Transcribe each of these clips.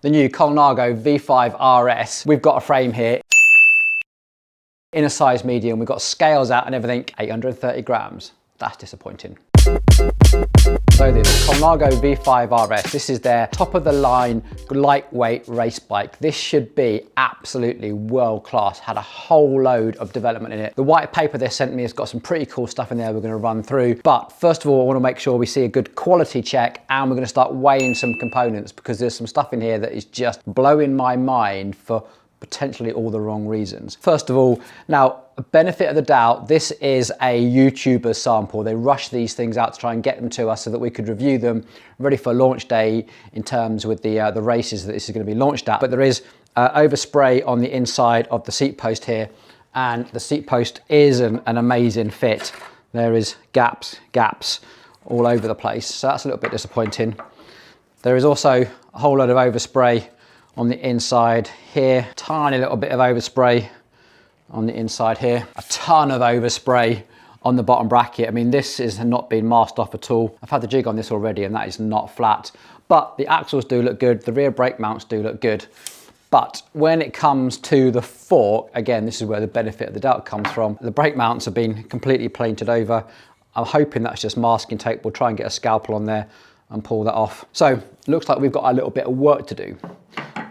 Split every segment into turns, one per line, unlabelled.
the new Colnago V5rs. We've got a frame here in a size medium. We've got scales out and everything, 830 grams. That's disappointing. So this Colnago V5rs, this is their top of the line lightweight race bike. This should be absolutely world class, had a whole load of development in it. The white paper they sent me has got some pretty cool stuff in there we're going to run through. But first of all, I want to make sure we see a good quality check, and we're going to start weighing some components because there's some stuff in here that is just blowing my mind for potentially all the wrong reasons. First of all, now, benefit of the doubt, this is a YouTuber sample. They rush these things out to try and get them to us so that we could review them ready for launch day in terms with the races that this is going to be launched at. But there is overspray on the inside of the seat post here, and the seat post is an amazing fit. There is gaps all over the place, so that's a little bit disappointing. There is also a whole load of overspray on the inside here, tiny little bit of overspray on the inside here, a ton of overspray on the bottom bracket. I mean, this is not been masked off at all. I've had the jig on this already and that is not flat, but the axles do look good. The rear brake mounts do look good. But when it comes to the fork, again, this is where the benefit of the doubt comes from. The brake mounts have been completely painted over. I'm hoping that's just masking tape. We'll try and get a scalpel on there and pull that off. So it looks like we've got a little bit of work to do.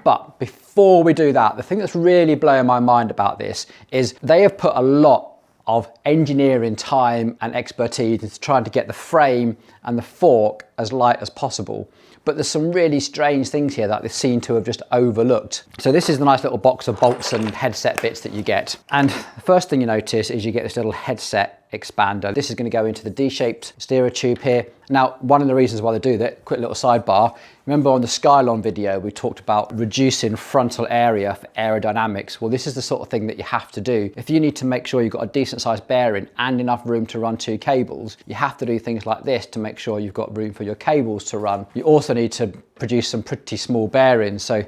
But before we do that, the thing that's really blowing my mind about this is they have put a lot of engineering time and expertise into trying to get the frame and the fork as light as possible. But there's some really strange things here that they seem to have just overlooked. So this is the nice little box of bolts and headset bits that you get. And the first thing you notice is you get this little headset expander. This is going to go into the D-shaped steerer tube here. Now, one of the reasons why they do that, quick little sidebar, remember on the Skylon video, we talked about reducing frontal area for aerodynamics. Well, this is the sort of thing that you have to do. If you need to make sure you've got a decent sized bearing and enough room to run two cables, you have to do things like this to make sure you've got room for your cables to run. You also need to produce some pretty small bearings. So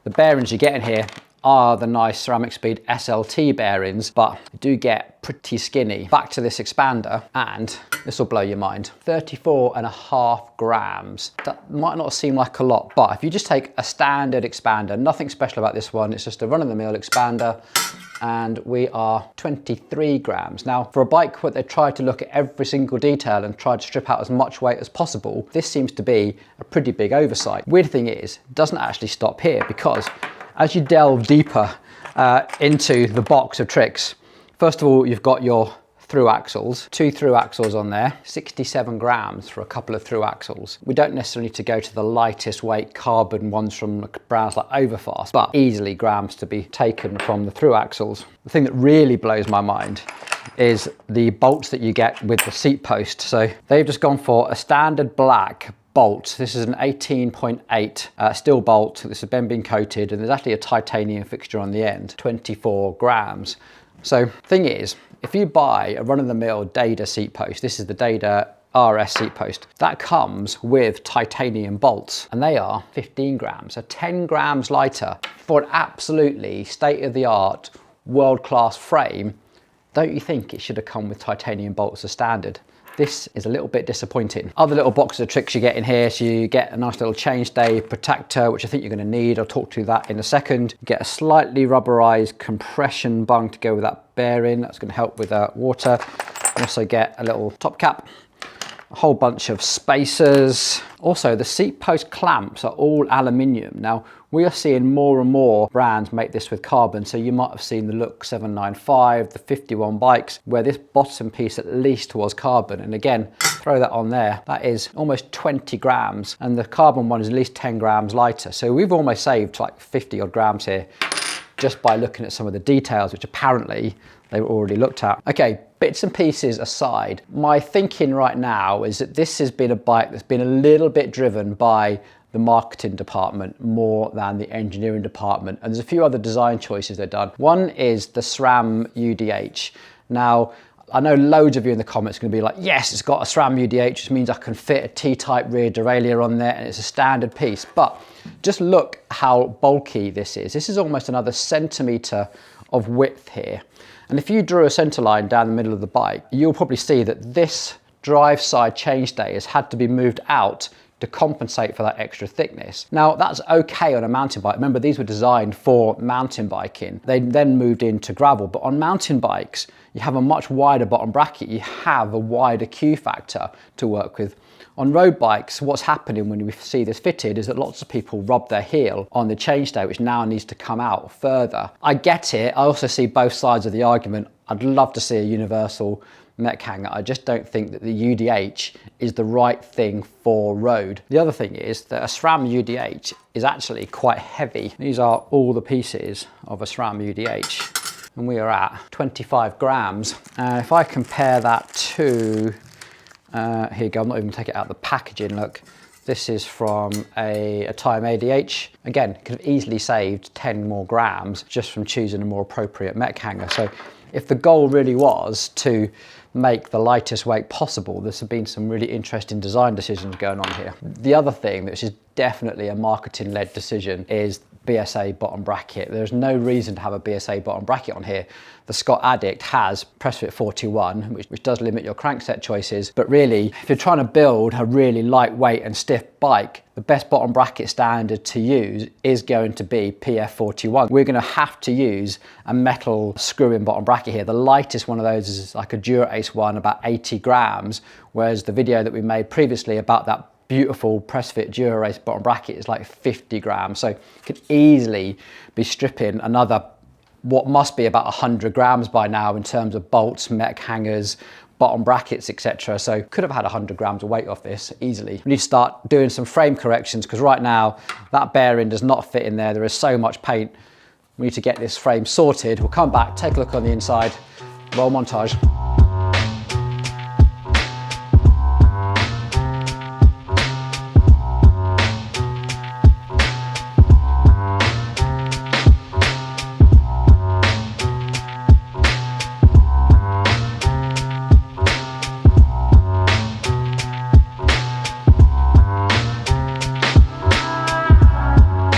the bearings you get in here are the nice Ceramic Speed SLT bearings, but they do get pretty skinny. Back to this expander, and this will blow your mind. 34.5 grams. That might not seem like a lot, but if you just take a standard expander, nothing special about this one, it's just a run-of-the-mill expander, and we are 23 grams. Now, for a bike where they try to look at every single detail and try to strip out as much weight as possible, this seems to be a pretty big oversight. Weird thing is, it doesn't actually stop here, because as you delve deeper into the box of tricks, first of all, you've got your through axles, 2 through axles on there, 67 grams for a couple of through axles. We don't necessarily need to go to the lightest weight carbon ones from brands like Overfast, but easily grams to be taken from the through axles. The thing that really blows my mind is the bolts that you get with the seat post. So they've just gone for a standard black bolt. This is an 18.8 steel bolt. This has been coated, and there's actually a titanium fixture on the end, 24 grams. So thing is, if you buy a run-of-the-mill Dada seat post, this is the Dada RS seat post, that comes with titanium bolts, and they are 15 grams, so 10 grams lighter for an absolutely state-of-the-art, world-class frame. Don't you think it should have come with titanium bolts as standard? This is a little bit disappointing. Other little boxes of tricks you get in here, so you get a nice little chainstay protector, which I think you're going to need. I'll talk to that in a second. You get a slightly rubberized compression bung to go with that bearing. That's going to help with water. You also get a little top cap, a whole bunch of spacers. Also, the seat post clamps are all aluminium. Now, we are seeing more and more brands make this with carbon. So you might have seen the Look 795, the 51 bikes, where this bottom piece at least was carbon. And again, throw that on there. That is almost 20 grams. And the carbon one is at least 10 grams lighter. So we've almost saved like 50 odd grams here just by looking at some of the details, which apparently they were already looked at. Okay, bits and pieces aside, my thinking right now is that this has been a bike that's been a little bit driven by the marketing department more than the engineering department. And there's a few other design choices they've done. One is the SRAM UDH. Now, I know loads of you in the comments are going to be like, yes, it's got a SRAM UDH, which means I can fit a T-type rear derailleur on there and it's a standard piece. But just look how bulky this is. This is almost another centimetre of width here. And if you drew a centre line down the middle of the bike, you'll probably see that this drive side chainstay has had to be moved out to compensate for that extra thickness. Now that's okay on a mountain bike. Remember, these were designed for mountain biking. They then moved into gravel, but on mountain bikes, you have a much wider bottom bracket. You have a wider Q factor to work with. On road bikes, what's happening when we see this fitted is that lots of people rub their heel on the chainstay, which now needs to come out further. I get it. I also see both sides of the argument. I'd love to see a universal mech hanger. I just don't think that the UDH is the right thing for road. The other thing is that a SRAM UDH is actually quite heavy. These are all the pieces of a SRAM UDH, and we are at 25 grams. If I compare that to here you go, I'm not even gonna take it out of the packaging, look. This is from a Time ADH. Again, could have easily saved 10 more grams just from choosing a more appropriate mech hanger. So if the goal really was to make the lightest weight possible, there's been some really interesting design decisions going on here. The other thing, which is definitely a marketing-led decision, is BSA bottom bracket. There's no reason to have a BSA bottom bracket on here. The Scott Addict has PressFit 41, which does limit your crankset choices, but really, if you're trying to build a really lightweight and stiff bike, the best bottom bracket standard to use is going to be PF 41. We're going to have to use a metal screw-in bottom bracket here. The lightest one of those is like a Dura Ace one, about 80 grams, whereas the video that we made previously about that beautiful PressFit Dura Race bottom bracket is like 50 grams. So you could easily be stripping another, what must be about 100 grams by now in terms of bolts, mech hangers, bottom brackets, etc. So could have had 100 grams of weight off this easily. We need to start doing some frame corrections because right now that bearing does not fit in there. There is so much paint. We need to get this frame sorted. We'll come back, take a look on the inside, roll montage.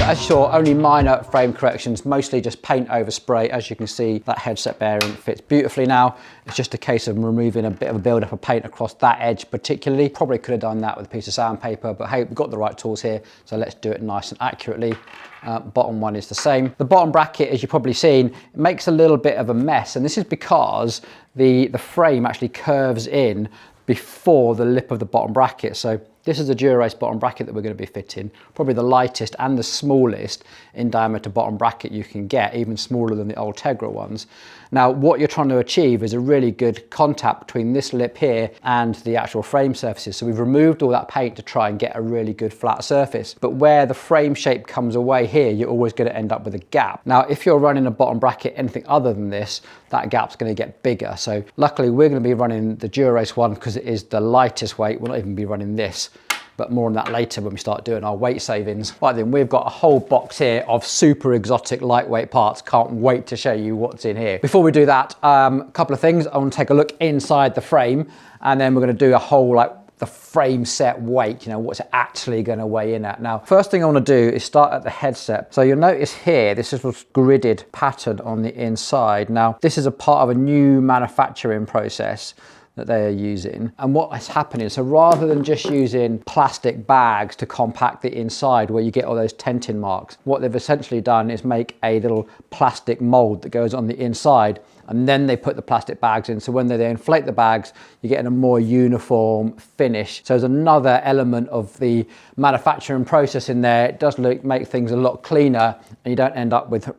As you saw, only minor frame corrections, mostly just paint over spray. As you can see, that headset bearing fits beautifully now. It's just a case of removing a bit of a build-up of paint across that edge particularly. Probably could have done that with a piece of sandpaper, but hey, we've got the right tools here, so let's do it nice and accurately. Bottom one is the same. The bottom bracket, as you've probably seen, it makes a little bit of a mess, and this is because the frame actually curves in before the lip of the bottom bracket. So this is a Dura Race bottom bracket that we're going to be fitting, probably the lightest and the smallest in diameter bottom bracket you can get, even smaller than the old Tegra ones. Now, what you're trying to achieve is a really good contact between this lip here and the actual frame surfaces. So we've removed all that paint to try and get a really good flat surface. But where the frame shape comes away here, you're always going to end up with a gap. Now, if you're running a bottom bracket anything other than this, that gap's going to get bigger. So luckily, we're going to be running the Dura Race one because it is the lightest weight. We'll not even be running this, but more on that later when we start doing our weight savings. Right then, we've got a whole box here of super exotic lightweight parts. Can't wait to show you what's in here. Before we do that, a couple of things. I want to take a look inside the frame, and then we're going to do a whole the frame set weight, what's it actually going to weigh in at. Now, first thing I want to do is start at the headset. So you'll notice here, this is a gridded pattern on the inside. Now, this is a part of a new manufacturing process that they are using. And what is happening, so rather than just using plastic bags to compact the inside where you get all those tenting marks, what they've essentially done is make a little plastic mold that goes on the inside, and then they put the plastic bags in. So when they inflate the bags, you're getting a more uniform finish. So there's another element of the manufacturing process in there. It does make things a lot cleaner, and you don't end up with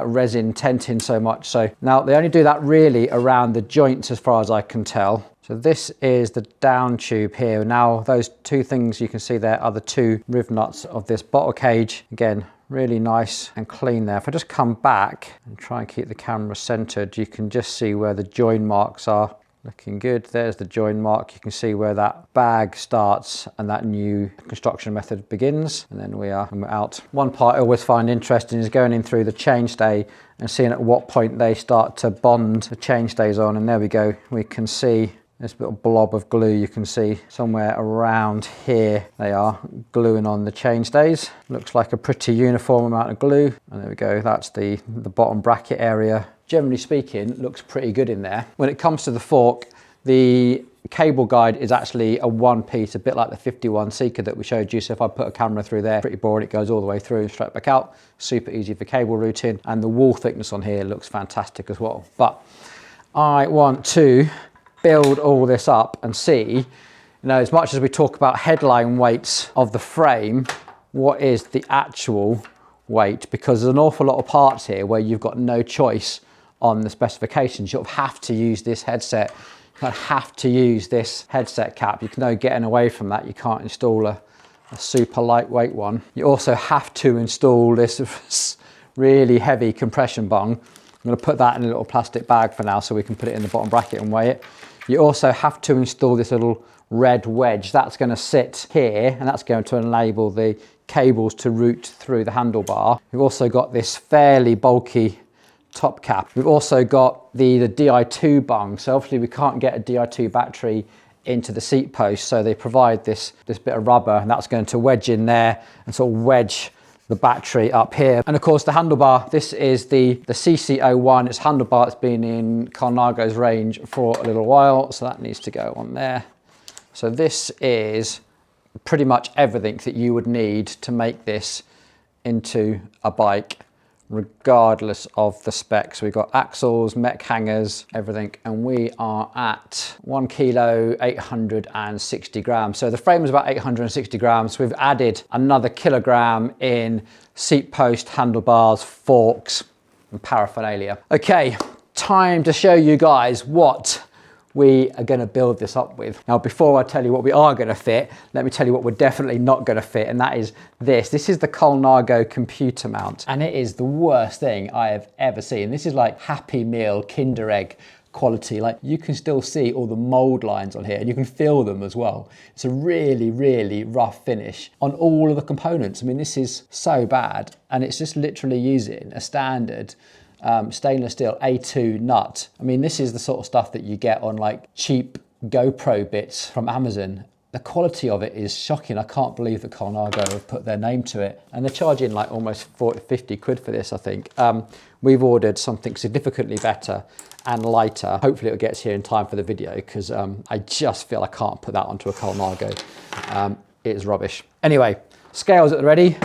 resin tenting so much. So now they only do that really around the joints as far as I can tell. So this is the down tube here. Now those two things you can see there are the two riv nuts of this bottle cage. Again, really nice and clean there. If I just come back and try and keep the camera centered, you can just see where the join marks are. Looking good. There's the join mark. You can see where that bag starts and that new construction method begins. And then we're out. One part I always find interesting is going in through the chainstay and seeing at what point they start to bond the chainstays on. And there we go. We can see this little blob of glue. You can see somewhere around here they are gluing on the chainstays. Looks like a pretty uniform amount of glue. And there we go. That's the bottom bracket area. Generally speaking, looks pretty good in there. When it comes to the fork, the The cable guide is actually a one piece, a bit like the 51 Seeker that we showed you. So if I put a camera through there, pretty boring, it goes all the way through and straight back out. Super easy for cable routing. And the wall thickness on here looks fantastic as well. But I want to build all this up and see, as much as we talk about headline weights of the frame, what is the actual weight? Because there's an awful lot of parts here where you've got no choice on the specifications. You'll have to use this headset. You have to use this headset cap. You can no getting away from that. You can't install a super lightweight one. You also have to install this really heavy compression bung. I'm going to put that in a little plastic bag for now so we can put it in the bottom bracket and weigh it. You also have to install this little red wedge. That's going to sit here and that's going to enable the cables to route through the handlebar. We've also got this fairly bulky top cap. We've also got the Di2 bung. So obviously we can't get a Di2 battery into the seat post. So they provide this bit of rubber and that's going to wedge in there and sort of wedge the battery up here. And of course the handlebar, this is the CC01. It's handlebar that's been in Colnago's range for a little while. So that needs to go on there. So this is pretty much everything that you would need to make this into a bike, regardless of the specs. We've got axles, mech hangers, everything, and we are at 1 kilo, 860 grams. So the frame is about 860 grams. We've added another kilogram in seat post, handlebars, forks, and paraphernalia. Okay, time to show you guys what we are going to build this up with. Now, before I tell you what we are going to fit, let me tell you what we're definitely not going to fit, and that is this. This is the Colnago computer mount, and it is the worst thing I have ever seen. This is like Happy Meal, Kinder Egg quality. Like, you can still see all the mold lines on here, and you can feel them as well. It's a really, really rough finish on all of the components. I mean, this is so bad, and it's just literally using a standard stainless steel A2 nut. I mean, this is the sort of stuff that you get on like cheap GoPro bits from Amazon. The quality of it is shocking. I can't believe that Colnago have put their name to it. And they're charging like almost 40, 50 quid for this, I think. We've ordered something significantly better and lighter. Hopefully it gets here in time for the video, because I just feel I can't put that onto a Colnago. It is rubbish. Anyway, scales at the ready.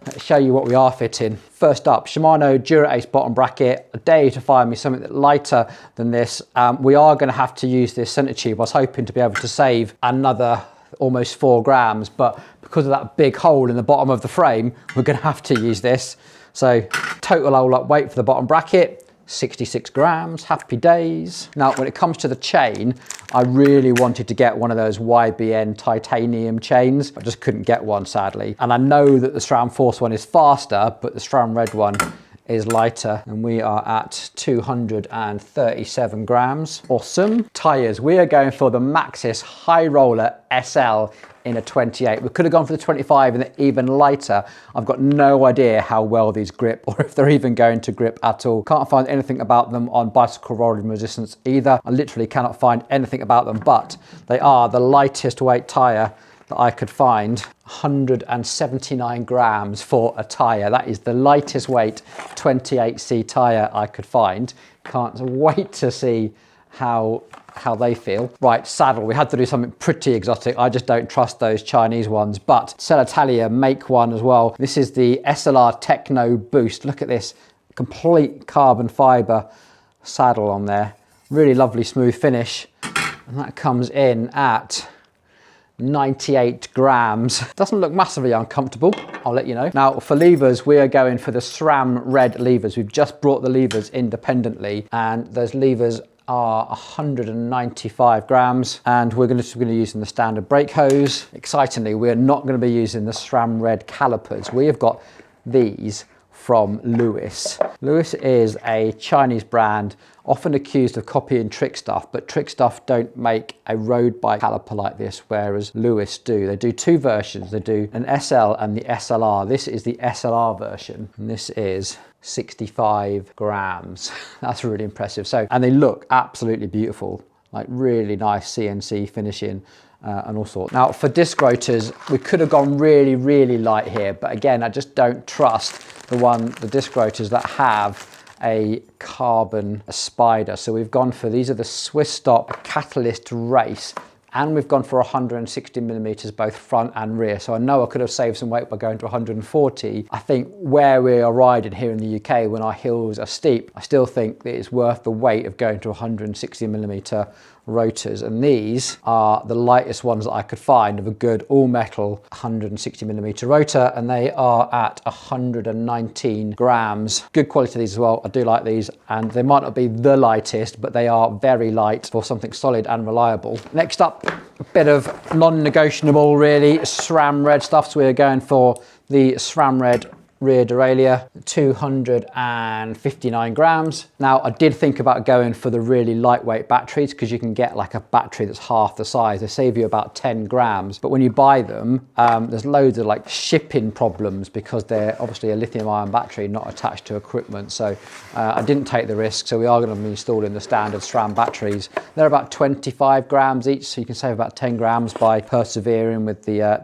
Let's show you what we are fitting. First up, Shimano Dura Ace bottom bracket. A day to find me something that's lighter than this. We are going to have to use this center tube. I was hoping to be able to save another almost 4 grams, but because of that big hole in the bottom of the frame, we're going to have to use this. So total all up weight for the bottom bracket, 66 grams, happy days. Now, when it comes to the chain, I really wanted to get one of those YBN titanium chains. I just couldn't get one, sadly. And I know that the SRAM Force one is faster, but the SRAM Red one is lighter, and we are at 237 grams. Awesome. Tyres, we are going for the Maxxis High Roller SL in a 28. We could have gone for the 25 and even lighter. I've got no idea how well these grip, or if they're even going to grip at all. Can't find anything about them on bicycle rolling resistance either. I literally cannot find anything about them, but they are the lightest weight tyre that I could find. 179 grams for a tyre. That is the lightest weight 28C tyre I could find. Can't wait to see how they feel. Right, saddle. We had to do something pretty exotic. I just don't trust those Chinese ones, but Celitalia make one as well. This is the SLR Techno Boost. Look at this, complete carbon fiber saddle on there. Really lovely smooth finish. And that comes in at 98 grams. Doesn't look massively uncomfortable, I'll let you know. Now for levers, we are going for the SRAM Red levers. We've just brought the levers independently, and those levers are 195 grams, and we're going to be using the standard brake hose. Excitingly, we're not going to be using the SRAM Red calipers. We have got these from Lewis. Lewis is a Chinese brand, often accused of copying Trick Stuff, but Trick Stuff don't make a road bike caliper like this, whereas Lewis do. They do two versions. They do an SL and the SLR. This is the SLR version, and this is 65 grams. That's really impressive. So, and they look absolutely beautiful, like really nice CNC finishing. And all sorts. Now for disc rotors, we could have gone really, really light here, but again, I just don't trust the disc rotors that have a carbon spider. So we've gone for, these are the Swiss Stop Catalyst Race. and we've gone for 160 millimeters both front and rear. So I know I could have saved some weight by going to 140. I think where we are riding here in the UK, when our hills are steep, I still think that it's worth the weight of going to 160 millimeter rotors, and these are the lightest ones that I could find of a good all metal 160 millimeter rotor, and they are at 119 grams. Good quality of these as well. I do like these, and they might not be the lightest, but they are very light for something solid and reliable. Next up, a bit of non-negotiable really, SRAM red stuff. So we're going for the SRAM red rear derailleur, 259 grams. Now I did think about going for the really lightweight batteries, because you can get like a battery that's half the size. They save you about 10 grams, but when you buy them, there's loads of like shipping problems because they're obviously a lithium ion battery not attached to equipment. So I didn't take the risk. So we are going to be installing the standard SRAM batteries. They're about 25 grams each, so you can save about 10 grams by persevering with the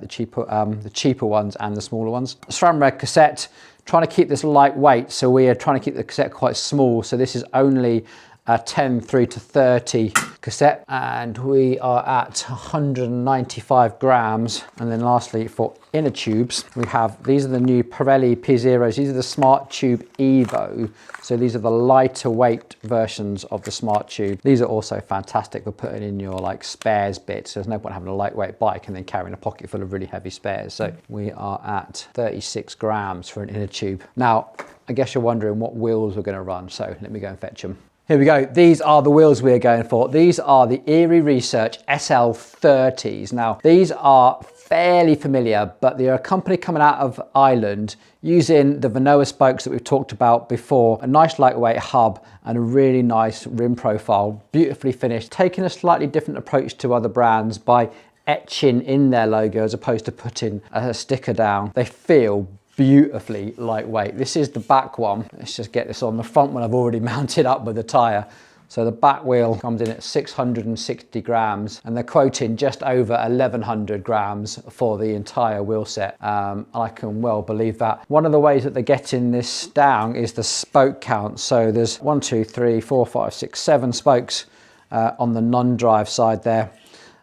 cheaper ones and the smaller ones. SRAM red cassette. Trying to keep this lightweight, so we are trying to keep the cassette quite small. So this is only a 10 through to 30 cassette, and we are at 195 grams. And then lastly, for inner tubes, we have, these are the new Pirelli P0s. These are the Smart Tube Evo. So these are the lighter weight versions of the Smart Tube. These are also fantastic for putting in your like spares bits. There's no point having a lightweight bike and then carrying a pocket full of really heavy spares. So we are at 36 grams for an inner tube. Now, I guess you're wondering what wheels we're going to run. So let me go and fetch them. Here we go. These are the wheels we're going for. These are the Erie Research SL30s. Now, these are fairly familiar, but they're a company coming out of Ireland using the Vanoa spokes that we've talked about before, a nice lightweight hub and a really nice rim profile, beautifully finished, taking a slightly different approach to other brands by etching in their logo as opposed to putting a sticker down. They feel beautifully lightweight. This is the back one. Let's just get this on. The front one I've already mounted up with the tyre. So the back wheel comes in at 660 grams, and they're quoting just over 1100 grams for the entire wheel set. I can well believe that. One of the ways that they're getting this down is the spoke count. So there's 1, 2, 3, 4, 5, 6, 7 spokes on the non-drive side there.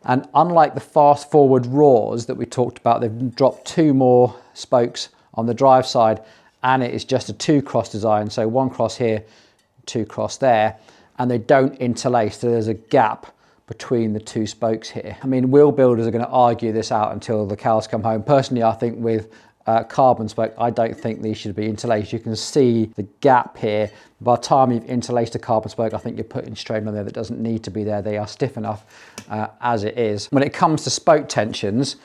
And unlike the fast forward roars that we talked about, they've dropped 2 more spokes on the drive side, and it is just a 2-cross design. So 1 cross here, 2 cross there, and they don't interlace. So there's a gap between the 2 spokes here. I mean, wheel builders are going to argue this out until the cows come home. Personally, I think with carbon spoke, I don't think these should be interlaced. You can see the gap here. By the time you've interlaced a carbon spoke, I think you're putting strain on there that doesn't need to be there. They are stiff enough as it is. When it comes to spoke tensions,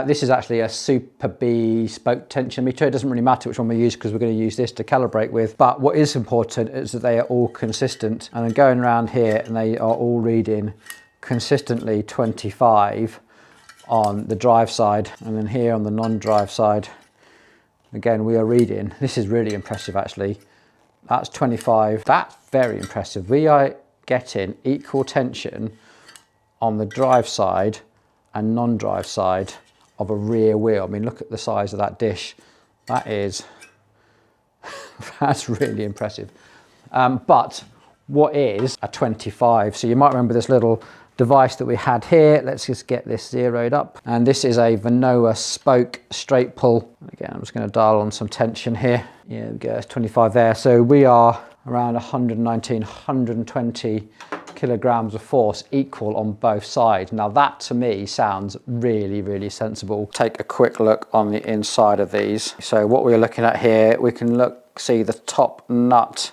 this is actually a Super B spoke tension meter. It doesn't really matter which one we use because we're going to use this to calibrate with. But what is important is that they are all consistent. And I'm going around here and they are all reading consistently 25 on the drive side. And then here on the non-drive side, again, we are reading, this is really impressive actually. That's 25. That's very impressive. We are getting equal tension on the drive side and non-drive side of a rear wheel. I mean, look at the size of that dish. That is, that's really impressive. But what is a 25? So you might remember this little device that we had here. Let's just get this zeroed up. And this is a Vanoa spoke straight pull. Again, I'm just going to dial on some tension here. Yeah, there we go, it's 25 there. So we are around 119, 120 kilograms of force equal on both sides. Now that to me sounds really, really sensible. Take a quick look on the inside of these. So what we're looking at here, we can see the top nut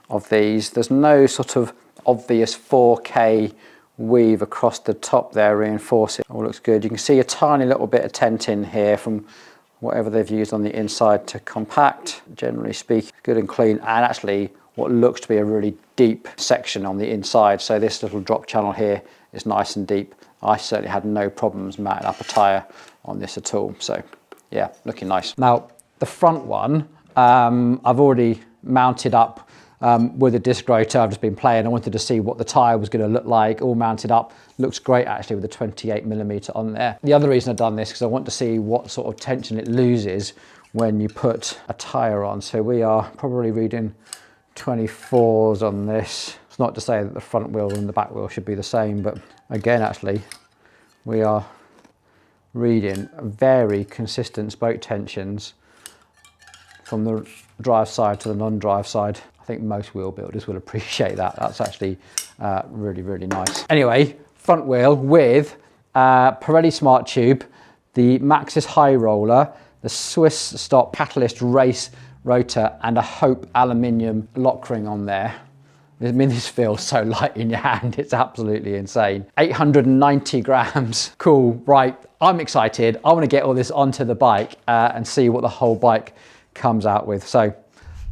of these. There's no sort of obvious 4K weave across the top there, reinforce it. All looks good. You can see a tiny little bit of tenting here from whatever they've used on the inside to compact. Generally speaking, good and clean, and actually what looks to be a really deep section on the inside. So this little drop channel here is nice and deep. I certainly had no problems mounting up a tyre on this at all. So yeah, looking nice. Now the front one, I've already mounted up with a disc rotor. I've just been playing. I wanted to see what the tyre was going to look like, all mounted up. Looks great actually with the 28mm on there. The other reason I've done this is because I want to see what sort of tension it loses when you put a tyre on. So we are probably reading 24s on this. It's not to say that the front wheel and the back wheel should be the same, but again, actually, we are reading very consistent spoke tensions from the drive side to the non-drive side. I think most wheel builders will appreciate that. That's actually really, really nice. Anyway, front wheel with Pirelli Smart Tube, the Maxxis High Roller, the Swiss Stop Catalyst Race rotor, and a Hope aluminium lock ring on there. I mean, this feels so light in your hand, it's absolutely insane. 890 grams, cool, right, I'm excited. I want to get all this onto the bike and see what the whole bike comes out with. So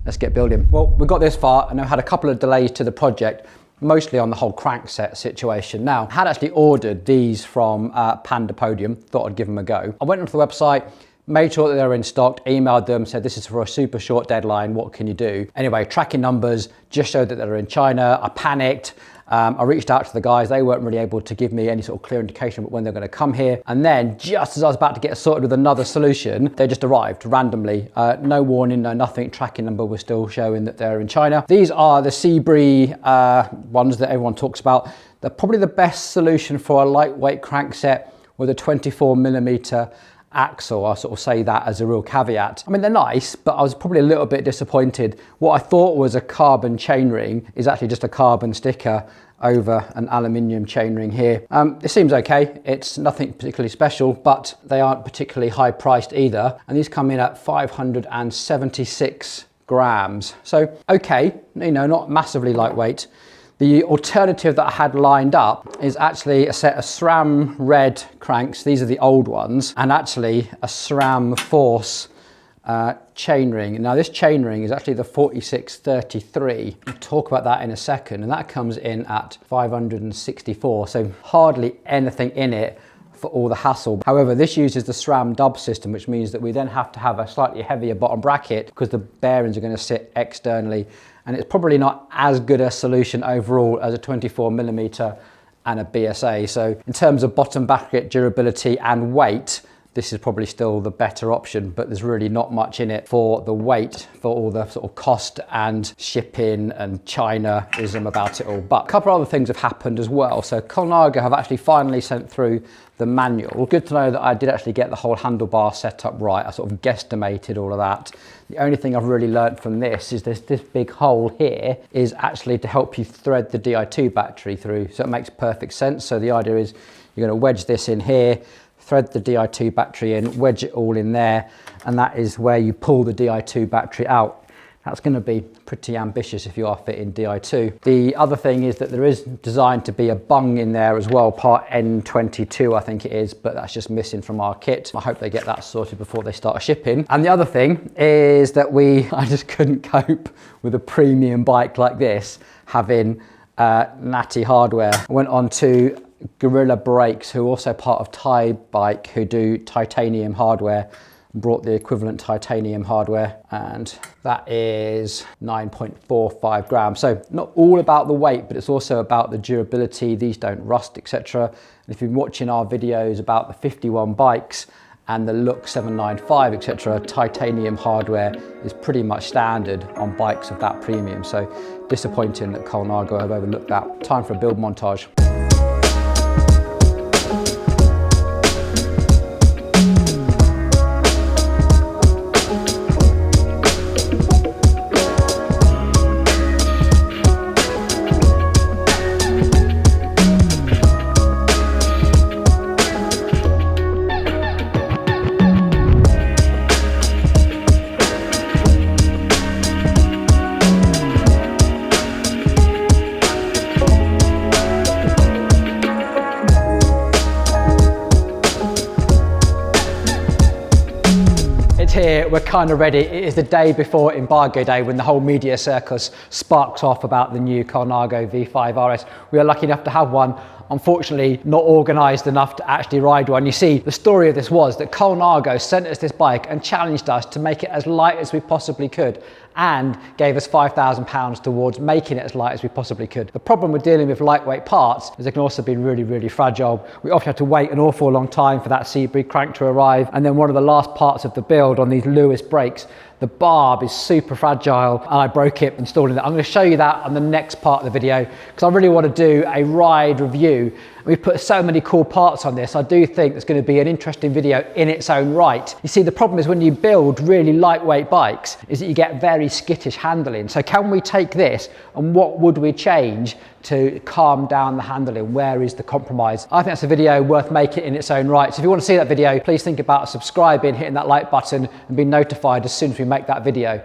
let's get building. Well, we got this far and I've had a couple of delays to the project, mostly on the whole crankset situation. Now, I had actually ordered these from Panda Podium, thought I'd give them a go. I went onto the website, made sure that they were in stock, emailed them, said this is for a super short deadline, what can you do? Anyway, tracking numbers just showed that they were in China. I panicked. I reached out to the guys. They weren't really able to give me any sort of clear indication of when they're going to come here. And then just as I was about to get sorted with another solution, they just arrived randomly. No warning, no nothing. Tracking number was still showing that they're in China. These are the Cybrei ones that everyone talks about. They're probably the best solution for a lightweight crankset with a 24mm axle. I sort of say that as a real caveat. I mean, they're nice, but I was probably a little bit disappointed. What I thought was a carbon chainring is actually just a carbon sticker over an aluminium chainring here. It seems okay. It's nothing particularly special, but they aren't particularly high priced either. And these come in at 576 grams. So, okay, you know, not massively lightweight. The alternative that I had lined up is actually a set of SRAM red cranks. These are the old ones, and actually a SRAM Force chainring. Now this chainring is actually the 4633. We'll talk about that in a second, and that comes in at 564. So hardly anything in it for all the hassle. However, this uses the SRAM dub system, which means that we then have to have a slightly heavier bottom bracket because the bearings are going to sit externally. And it's probably not as good a solution overall as a 24mm and a BSA. So in terms of bottom bracket durability and weight, this is probably still the better option, but there's really not much in it for the weight, for all the sort of cost and shipping and China-ism about it all. But a couple of other things have happened as well. So Colnago have actually finally sent through the manual. Good to know that I did actually get the whole handlebar set up right. I sort of guesstimated all of that. The only thing I've really learned from this is this big hole here is actually to help you thread the Di2 battery through. So it makes perfect sense. So the idea is you're going to wedge this in here, thread the Di2 battery in, wedge it all in there, and that is where you pull the Di2 battery out. That's going to be pretty ambitious if you are fitting Di2. The other thing is that there is designed to be a bung in there as well, part N22 I think it is, but that's just missing from our kit. I hope they get that sorted before they start shipping. And the other thing is that I just couldn't cope with a premium bike like this having natty hardware. I went on to Gorilla Brakes, who are also part of Thai Bike, who do titanium hardware, brought the equivalent titanium hardware, and that is 9.45 grams. So not all about the weight, but it's also about the durability. These don't rust, etc. And if you've been watching our videos about the 51 bikes and the Look 795, etc., titanium hardware is pretty much standard on bikes of that premium. So disappointing that Colnago have overlooked that. Time for a build montage. Here, we're kind of ready. It is the day before embargo day when the whole media circus sparks off about the new Colnago V5rs. We are lucky enough to have one. Unfortunately, not organised enough to actually ride one. You see, the story of this was that Colnago sent us this bike and challenged us to make it as light as we possibly could, and gave us £5,000 towards making it as light as we possibly could. The problem with dealing with lightweight parts is they can also be really, really fragile. We often had to wait an awful long time for that Cybrei crank to arrive, and then one of the last parts of the build on these Lewis brakes, the barb is super fragile, and I broke it installing it. I'm going to show you that on the next part of the video, because I really want to do a ride review We've put so many cool parts on this. I do think it's going to be an interesting video in its own right. You see, the problem is when you build really lightweight bikes is that you get very skittish handling. So can we take this and what would we change to calm down the handling? Where is the compromise? I think that's a video worth making in its own right. So if you want to see that video, please think about subscribing, hitting that like button and be notified as soon as we make that video.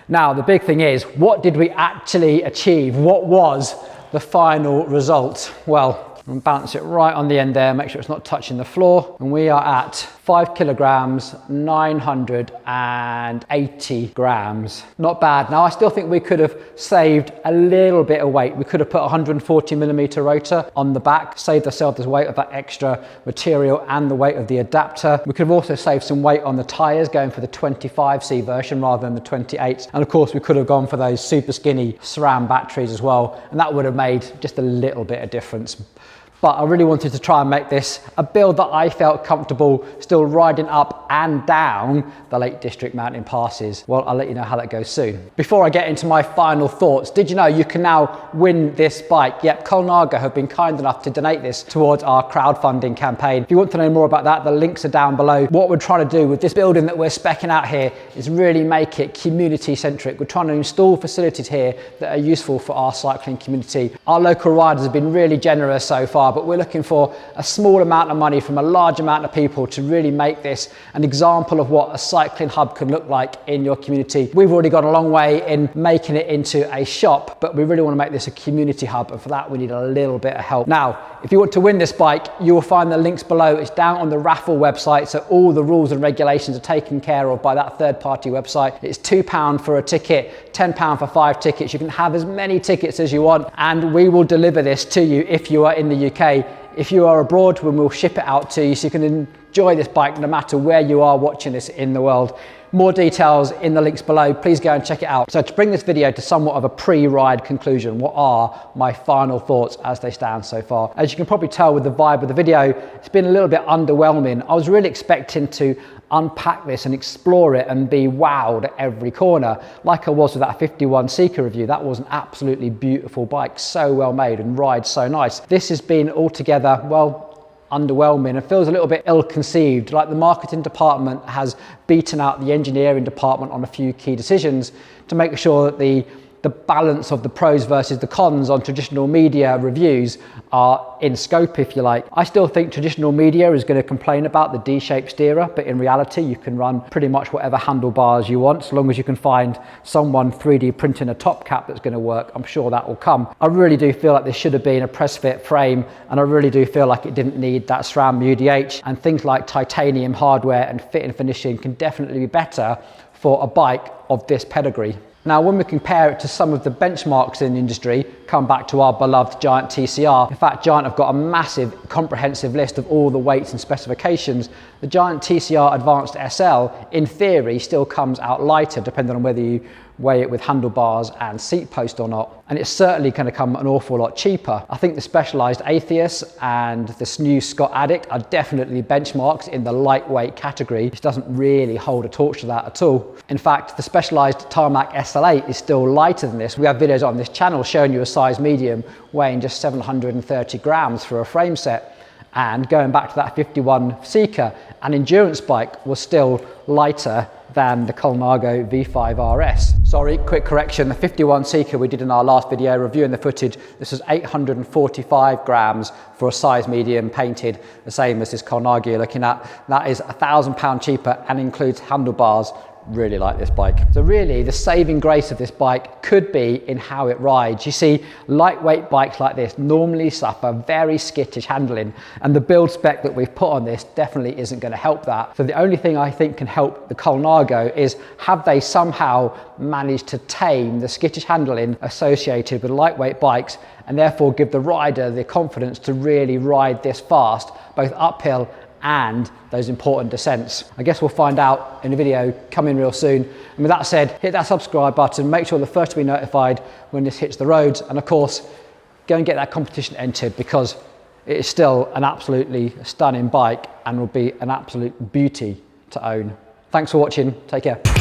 Now, the big thing is, what did we actually achieve? What was the final result? Well, I'm gonna balance it right on the end there, make sure it's not touching the floor. And we are at 5 kilograms, 980 grams. Not bad. Now, I still think we could have saved a little bit of weight. We could have put a 140 millimeter rotor on the back, saved ourselves the weight of that extra material and the weight of the adapter. We could have also saved some weight on the tyres, going for the 25C version rather than the 28s. And of course, we could have gone for those super skinny SRAM batteries as well. And that would have made just a little bit of difference. But I really wanted to try and make this a build that I felt comfortable still riding up and down the Lake District mountain passes. Well, I'll let you know how that goes soon. Before I get into my final thoughts, did you know you can now win this bike? Yep, Colnago have been kind enough to donate this towards our crowdfunding campaign. If you want to know more about that, the links are down below. What we're trying to do with this building that we're speccing out here is really make it community centric. We're trying to install facilities here that are useful for our cycling community. Our local riders have been really generous so far, but we're looking for a small amount of money from a large amount of people to really make this an example of what a cycling hub can look like in your community. We've already gone a long way in making it into a shop, but we really want to make this a community hub, and for that we need a little bit of help. Now, if you want to win this bike, you will find the links below. It's down on the raffle website, so all the rules and regulations are taken care of by that third-party website. It's £2 for a ticket, £10 for 5 tickets. You can have as many tickets as you want, and we will deliver this to you if you are in the UK. If you are abroad, we'll ship it out to you so you can enjoy this bike no matter where you are watching this in the world. More details in the links below. Please go and check it out. So to bring this video to somewhat of a pre-ride conclusion, what are my final thoughts as they stand so far? As you can probably tell with the vibe of the video, it's been a little bit underwhelming. I was really expecting to unpack this and explore it and be wowed at every corner, like I was with that 51 Seeker review. That was an absolutely beautiful bike, so well made and rides so nice. This has been altogether, well, underwhelming and feels a little bit ill-conceived, like the marketing department has beaten out the engineering department on a few key decisions to make sure that the balance of the pros versus the cons on traditional media reviews are in scope, if you like. I still think traditional media is going to complain about the D-shaped steerer, but in reality you can run pretty much whatever handlebars you want, so long as you can find someone 3D printing a top cap that's going to work. I'm sure that will come. I really do feel like this should have been a press fit frame, and I really do feel like it didn't need that SRAM UDH, and things like titanium hardware and fit and finishing can definitely be better for a bike of this pedigree. Now, when we compare it to some of the benchmarks in the industry, come back to our beloved Giant TCR. In fact, Giant have got a massive comprehensive list of all the weights and specifications. The Giant TCR Advanced SL, in theory, still comes out lighter, depending on whether you weigh it with handlebars and seat post or not. And it's certainly going to come an awful lot cheaper. I think the Specialized Atheist and this new Scott Addict are definitely benchmarks in the lightweight category, which doesn't really hold a torch to that at all. In fact, the Specialized Tarmac SL8 is still lighter than this. We have videos on this channel showing you a size medium weighing just 730 grams for a frame set. And going back to that 51 Seeker, an endurance bike was still lighter than the Colnago V5rs. Sorry, quick correction, the 51 Seeker we did in our last video reviewing the footage, this was 845 grams for a size medium painted, the same as this Colnago you're looking at. That is £1,000 cheaper and includes handlebars. Really like this bike. So really the saving grace of this bike could be in how it rides. You see, lightweight bikes like this normally suffer very skittish handling, and the build spec that we've put on this definitely isn't going to help that. So the only thing I think can help the Colnago is have they somehow managed to tame the skittish handling associated with lightweight bikes, and therefore give the rider the confidence to really ride this fast, both uphill and those important descents. I guess we'll find out in a video coming real soon. And with that said, hit that subscribe button, make sure you're the first to be notified when this hits the roads, and of course, go and get that competition entered, because it is still an absolutely stunning bike and will be an absolute beauty to own. Thanks for watching, take care.